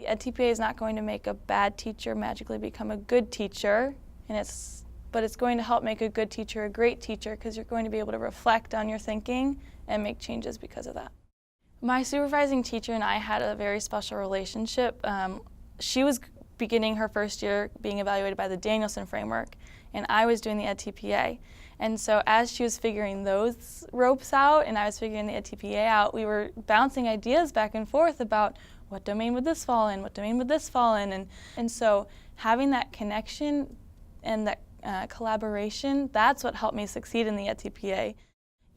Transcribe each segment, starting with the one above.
edTPA is not going to make a bad teacher magically become a good teacher, but it's going to help make a good teacher a great teacher, because you're going to be able to reflect on your thinking and make changes because of that. My supervising teacher and I had a very special relationship. She was beginning her first year being evaluated by the Danielson framework, and I was doing the edTPA. And so as she was figuring those ropes out and I was figuring the edTPA out, we were bouncing ideas back and forth about what domain would this fall in, what domain would this fall in. And so having that connection and that collaboration, that's what helped me succeed in the edTPA.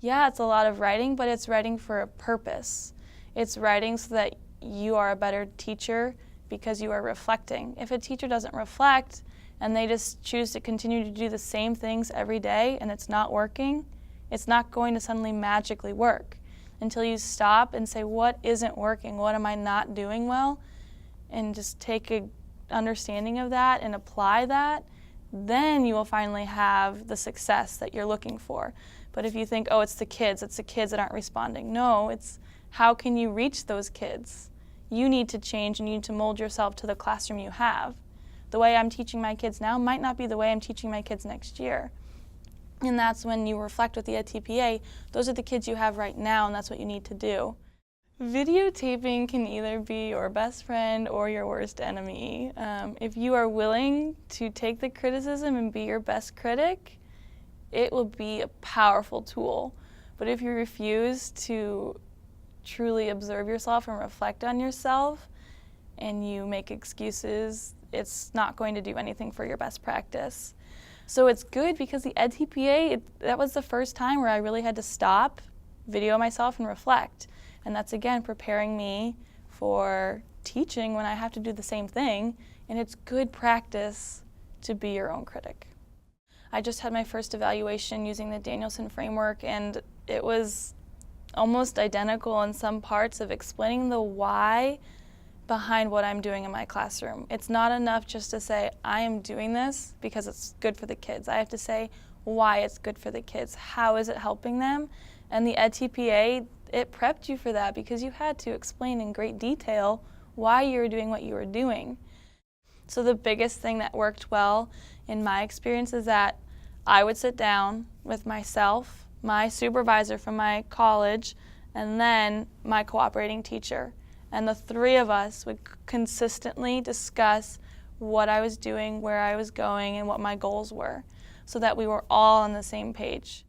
Yeah, it's a lot of writing, but it's writing for a purpose. It's writing so that you are a better teacher because you are reflecting. If a teacher doesn't reflect and they just choose to continue to do the same things every day and it's not working, it's not going to suddenly magically work until you stop and say, what isn't working? What am I not doing well? And just take an understanding of that and apply that. Then you will finally have the success that you're looking for. But if you think, oh, it's the kids that aren't responding. No, it's how can you reach those kids? You need to change and you need to mold yourself to the classroom you have. The way I'm teaching my kids now might not be the way I'm teaching my kids next year. And that's when you reflect with the edTPA, those are the kids you have right now and that's what you need to do. Videotaping can either be your best friend or your worst enemy. If you are willing to take the criticism and be your best critic, it will be a powerful tool. But if you refuse to truly observe yourself and reflect on yourself and you make excuses, it's not going to do anything for your best practice. So it's good because the edTPA, that was the first time where I really had to stop, video myself, and reflect. And that's, again, preparing me for teaching when I have to do the same thing. And it's good practice to be your own critic. I just had my first evaluation using the Danielson framework, and it was almost identical in some parts of explaining the why behind what I'm doing in my classroom. It's not enough just to say, I am doing this because it's good for the kids. I have to say why it's good for the kids. How is it helping them? And the edTPA, it prepped you for that because you had to explain in great detail why you were doing what you were doing. So the biggest thing that worked well in my experience is that I would sit down with myself, my supervisor from my college, and then my cooperating teacher. And the three of us would consistently discuss what I was doing, where I was going, and what my goals were, so that we were all on the same page.